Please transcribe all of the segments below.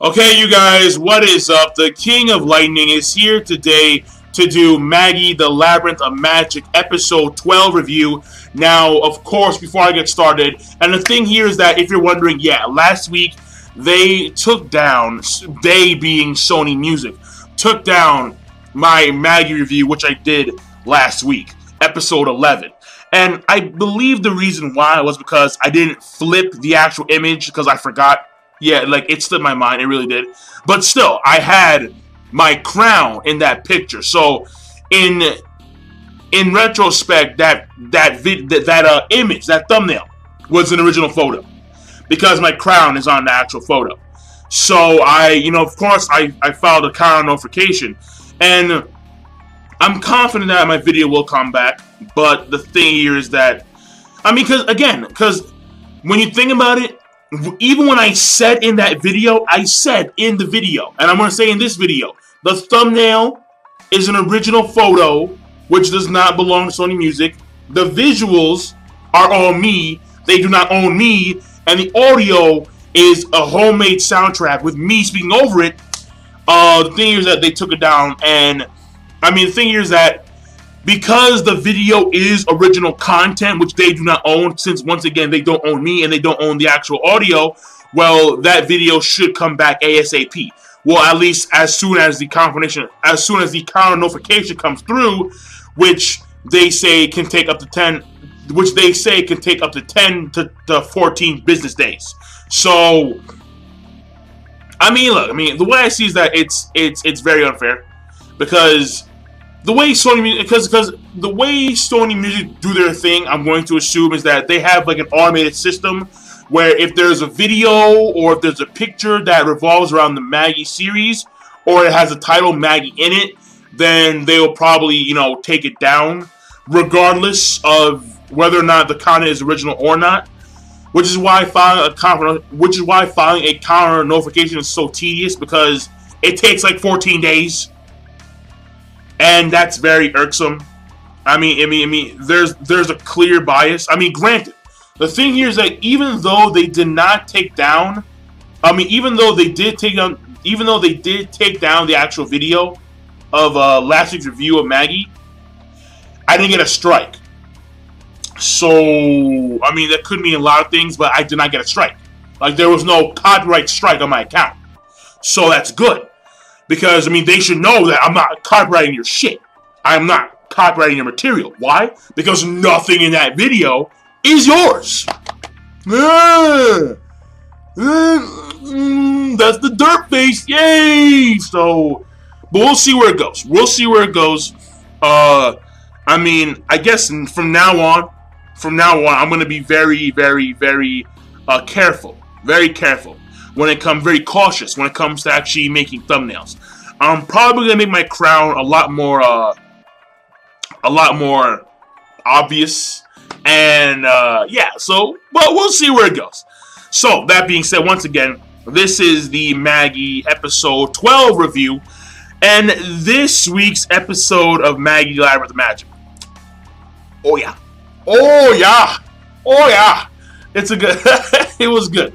Okay, you guys, what is up? The King of Lightning is here today to do Magi, the Labyrinth of Magic, episode 12 review. Now, of course, before I get started, and the thing here is that if you're wondering, yeah, last week they took down, they being Sony Music, took down my Magi review, which I did last week, episode 11. And I believe the reason why was because I didn't flip the actual image because I forgot. Yeah, like, it slipped my mind. It really did. But still, I had my crown in that picture. So, in retrospect, that image, that thumbnail, was an original photo. Because my crown is on the actual photo. So, of course, I filed a counter notification. And I'm confident that my video will come back. But the thing here is that, because when you think about it, even when I said in that video, I said in the video, and I'm going to say in this video, the thumbnail is an original photo, which does not belong to Sony Music. The visuals are all me. They do not own me. And the audio is a homemade soundtrack with me speaking over it. The thing here is that they took it down. And, the thing here is that because the video is original content, which they do not own, since once again they don't own me and they don't own the actual audio, well, that video should come back ASAP. Well, at least as soon as the counter notification comes through, which they say can take up to 10 to 14 business days. So, look, the way I see is that it's very unfair because the way Sony Music do their thing, I'm going to assume, is that they have like an automated system where if there's a video or if there's a picture that revolves around the Magi series or it has the title Magi in it, then they will probably, take it down regardless of whether or not the content is original or not. Which is why filing a counter notification is so tedious, because it takes like 14 days. And that's very irksome. There's a clear bias. Granted, the thing here is that even though they did take down the actual video of last week's review of Magi, I didn't get a strike. So, that could mean a lot of things, but I did not get a strike. Like, there was no copyright strike on my account. So that's good. Because, they should know that I'm not copyrighting your shit. I'm not copyrighting your material. Why? Because nothing in that video is yours. That's the dirt face. Yay! So, but we'll see where it goes. I guess from now on, I'm going to be very, very, very careful. Very careful. Very cautious when it comes to actually making thumbnails. I'm probably gonna make my crown a lot more obvious, and but we'll see where it goes. So that being said, once again, this is the Magi episode 12 review, and this week's episode of Magi Labyrinth of Magic. Oh yeah, it's a good. It was good.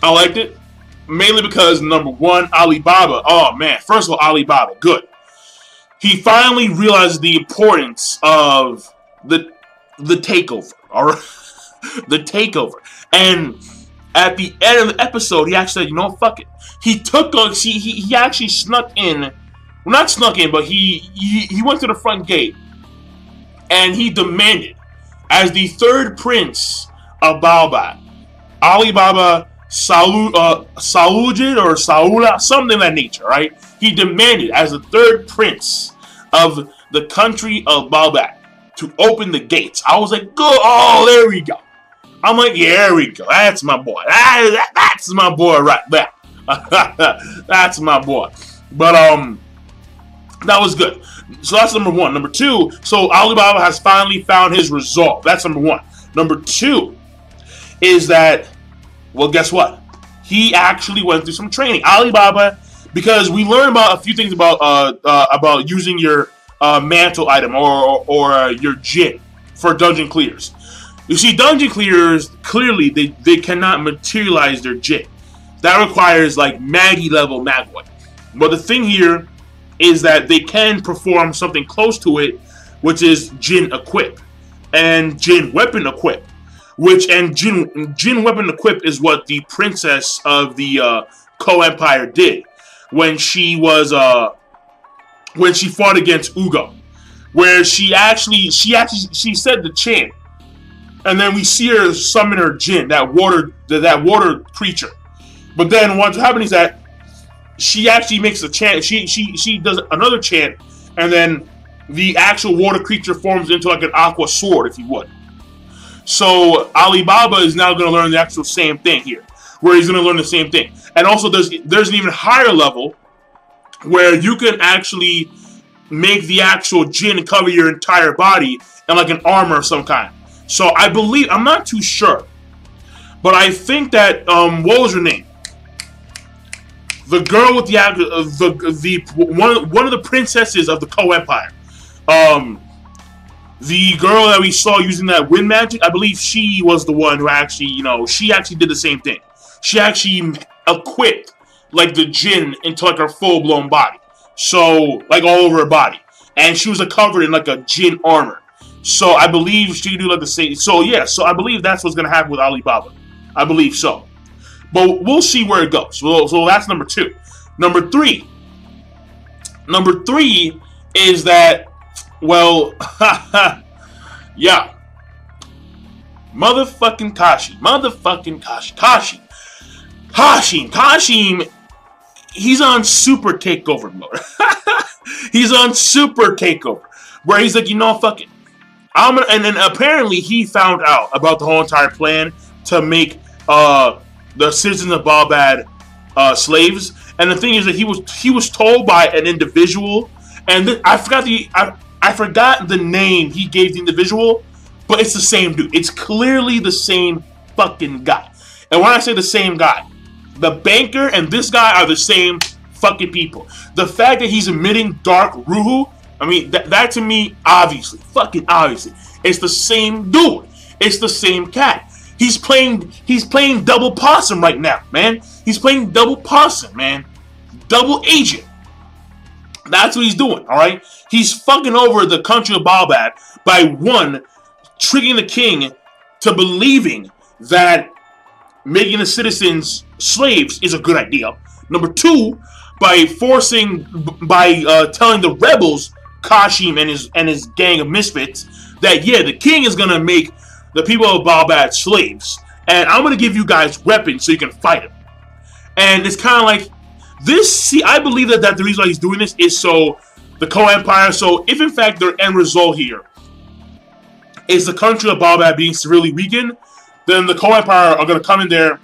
I liked it, mainly because, number one, Alibaba. Oh, man. First of all, Alibaba. Good. He finally realized the importance of the takeover. All right? The takeover. And at the end of the episode, he actually said, fuck it. He actually snuck in. Well, not snuck in, but he went to the front gate. And he demanded, as the third prince of Baobab, Alibaba Salujid or Saula, something of that nature, right? He demanded, as the third prince of the country of Baobab, to open the gates. I was like, good. Oh, there we go. I'm like, yeah, there we go. That's my boy. That's my boy right there. That's my boy. But that was good. So that's number one. Number two, so Alibaba has finally found his resolve. That's number one. Number two is that, well, guess what? He actually went through some training. Alibaba, because we learned about a few things about using your mantle item or your JIT for dungeon clears. You see, dungeon clears, clearly, they cannot materialize their JIT. that requires like Magi level Magoi. But the thing here is that they can perform something close to it, which is Jin Equip and Jin Weapon Equip. Jin Weapon Equip is what the princess of the Co-Empire did when she fought against Ugo, where she said the chant, and then we see her summon her Jin, that water creature. But then what happened is that she actually makes a chant. She does another chant, and then the actual water creature forms into like an aqua sword, if you would. So Alibaba is now going to learn the actual same thing here, where he's going to learn the same thing. And also there's an even higher level where you can actually make the actual Jin cover your entire body in like an armor of some kind. So I believe, I'm not too sure, but I think that what was her name? The girl with one of the princesses of the Co-Empire. The girl that we saw using that wind magic, I believe she was the one who actually, she actually did the same thing. She actually equipped like the Jin into like her full-blown body. So, like all over her body. And she was covered in like a Jin armor. So I believe she can do like the same. So yeah, so I believe that's what's going to happen with Alibaba. I believe so. But we'll see where it goes. So that's number 2. Number 3. Number 3 is that, well, yeah. Motherfucking Kashi. Kashim, he's on super takeover mode. He's on super takeover. Where he's like, fuck it. And then apparently he found out about the whole entire plan to make the citizens of Balbad slaves. And the thing is that he was told by an individual, and I forgot the name he gave the individual, but it's the same dude. It's clearly the same fucking guy. And when I say the same guy, the banker and this guy are the same fucking people. The fact that he's emitting dark ruhu, I mean, that to me, obviously, it's the same dude. It's the same cat. He's playing double possum right now, man. He's playing double possum, man. Double agent. That's what he's doing, alright? He's fucking over the country of Balbad by, 1, tricking the king to believing that making the citizens slaves is a good idea. Number 2, by telling the rebels, Kashim and his gang of misfits, that yeah, the king is gonna make the people of Balbad slaves, and I'm gonna give you guys weapons so you can fight them. And it's kind of like this. See, I believe that the reason why he's doing this is so the Co-Empire. So if in fact their end result here is the country of Balbad being severely weakened, then the Co-Empire are gonna come in there,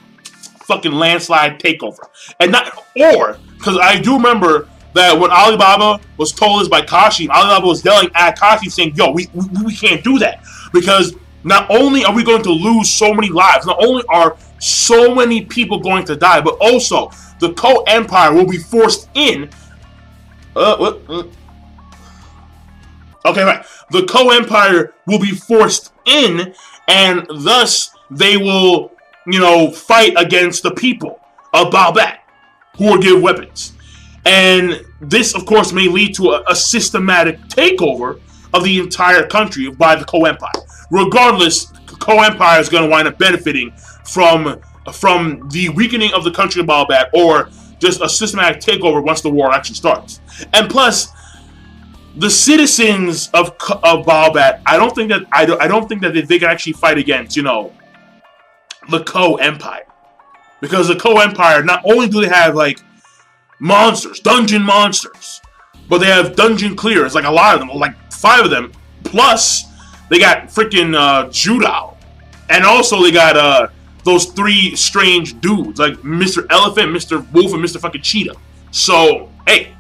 fucking landslide takeover, and not or because I do remember that when Alibaba was told this by Kashim, Alibaba was yelling at Kashim saying, yo, we can't do that. Because not only are we going to lose so many lives, not only are so many people going to die, but also the Co-Empire will be forced in. Okay, right. The Co-Empire will be forced in, and thus they will, fight against the people of Balbad, who will give weapons. And this, of course, may lead to a systematic takeover of the entire country by the Co-Empire. Regardless, the Co-Empire is going to wind up benefiting from the weakening of the country of Balbad, or just a systematic takeover once the war actually starts. And plus, the citizens of Balbad, I don't think that they can actually fight against, the Co-Empire, because the Co-Empire, not only do they have like monsters, dungeon monsters, but they have dungeon clearers, like a lot of them, like 5 of them. Plus, they got freaking Judao, and also they got those 3 strange dudes, like Mr. Elephant, Mr. Wolf, and Mr. fucking Cheetah. So, hey,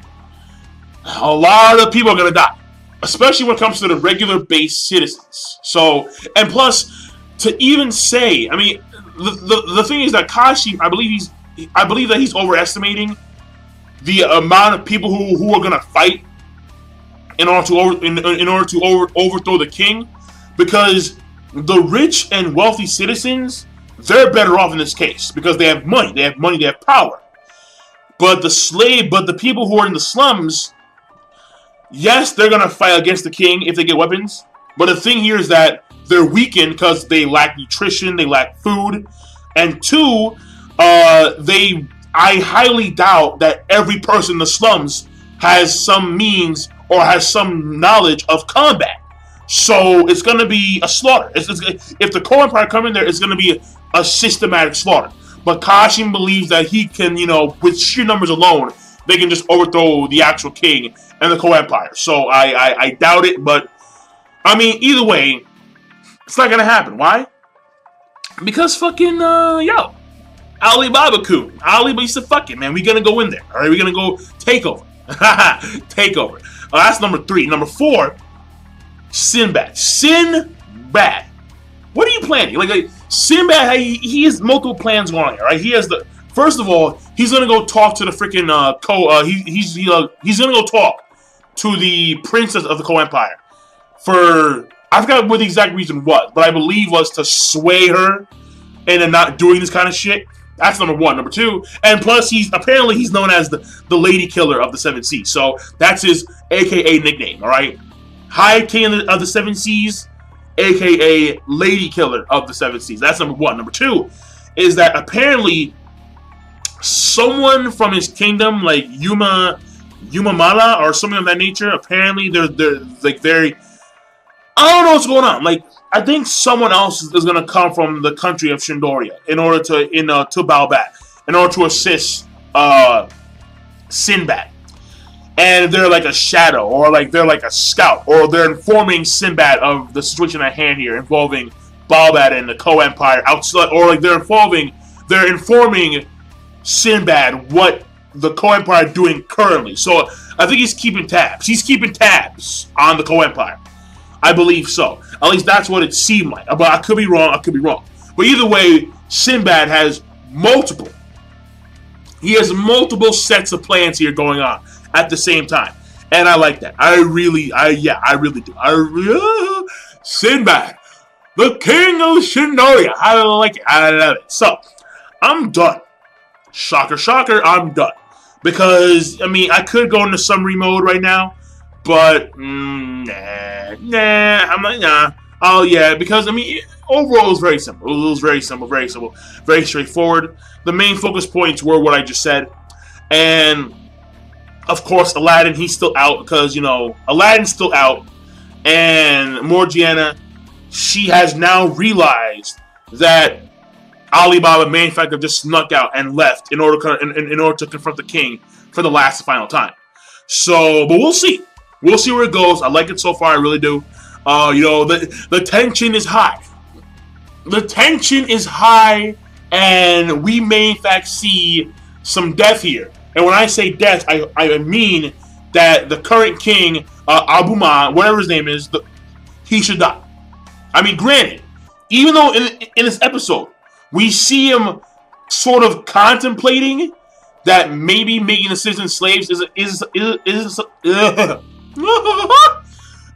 a lot of people are gonna die, especially when it comes to the regular base citizens. So, and plus, to even say, I mean, the thing is that Kashi, I believe that he's overestimating the amount of people who are gonna fight in order to overthrow the king, because the rich and wealthy citizens, they're better off in this case because they have money. They have money. They have power. But the people who are in the slums, yes, they're gonna fight against the king if they get weapons. But the thing here is that they're weakened because they lack nutrition, they lack food, and two, I highly doubt that every person in the slums has some means or has some knowledge of combat. So it's going to be a slaughter. If the Ko Empire come in there, it's going to be a systematic slaughter. But Kashim believes that he can, with sheer numbers alone, they can just overthrow the actual king and the Ko Empire. So I doubt it, but I mean, either way, it's not going to happen. Why? Because fucking, Alibaba coup. Alibaba used to fuck it, man. We gonna go in there. Alright, we gonna go take over. Take over. That's number 3. Number 4, Sinbad. Sinbad. What are you planning? Like Sinbad, he has multiple plans going on here, right? He has first of all, he's gonna go talk to the freaking he's gonna go talk to the princess of the Ko Empire I forgot what the exact reason was, but I believe was to sway her into not doing this kind of shit. That's number 1. Number 2, and plus he's known as the Lady Killer of the 7 Seas. So that's his AKA nickname, alright? High King of the 7 Seas, AKA Lady Killer of the 7 Seas. That's number 1. Number 2 is that apparently someone from his kingdom, like Yumamala or something of that nature, apparently they're like very, I don't know what's going on. Like, I think someone else is going to come from the country of Shindoria to Baobab in order to assist Sinbad. And they're like a shadow, or like they're like a scout, or they're informing Sinbad of the situation at hand here involving Baobab and the Ko Empire outside, or like they're informing Sinbad what the Ko Empire are doing currently. So I think he's keeping tabs. He's keeping tabs on the Ko Empire. I believe so. At least that's what it seemed like. But I could be wrong. But either way, Sinbad has multiple sets of plans here going on at the same time. And I like that. I really do. Sinbad, the king of Shindoria. I like it. I love it. So, I'm done. Shocker, shocker, I'm done. Because, I mean, I could go into summary mode right now. But, I'm like, nah. Oh, yeah, because, I mean, overall, it was very simple. It was very simple, very straightforward. The main focus points were what I just said. And, of course, Aladdin, he's still out because, Aladdin's still out. And Morgiana, she has now realized that Alibaba, main factor, just snuck out and left in order to confront the king for the last and final time. So, but we'll see. We'll see where it goes. I like it so far. I really do. The tension is high. The tension is high, and we may in fact see some death here. And when I say death, I mean that the current king, Abuma, whatever his name is, he should die. I mean, granted, even though in this episode we see him sort of contemplating that maybe making the citizens slaves is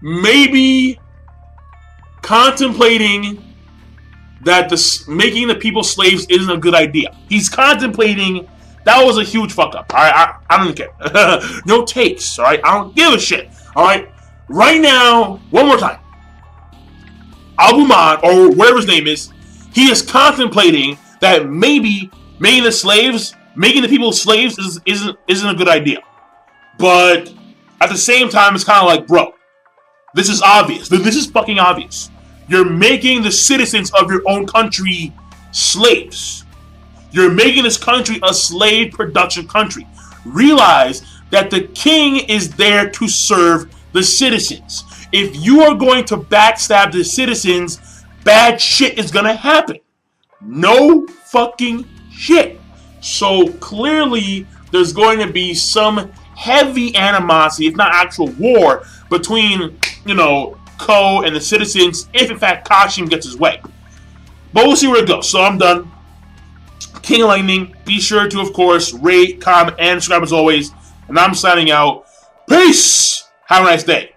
maybe contemplating that making the people slaves isn't a good idea. He's contemplating. That was a huge fuck up. Alright, I don't care. No takes, alright? I don't give a shit. Alright? Right now, one more time. Abumad, or whatever his name is, he is contemplating that maybe making the people slaves isn't a good idea. But at the same time, it's kind of like, bro, this is obvious. This is fucking obvious. You're making the citizens of your own country slaves. You're making this country a slave production country. Realize that the king is there to serve the citizens. If you are going to backstab the citizens, bad shit is going to happen. No fucking shit. So clearly, there's going to be some heavy animosity, if not actual war, between, Ko and the citizens, if in fact Kashim gets his way. But we'll see where it goes. So I'm done. King of Lightning, be sure to, of course, rate, comment, and subscribe as always. And I'm signing out. Peace! Have a nice day.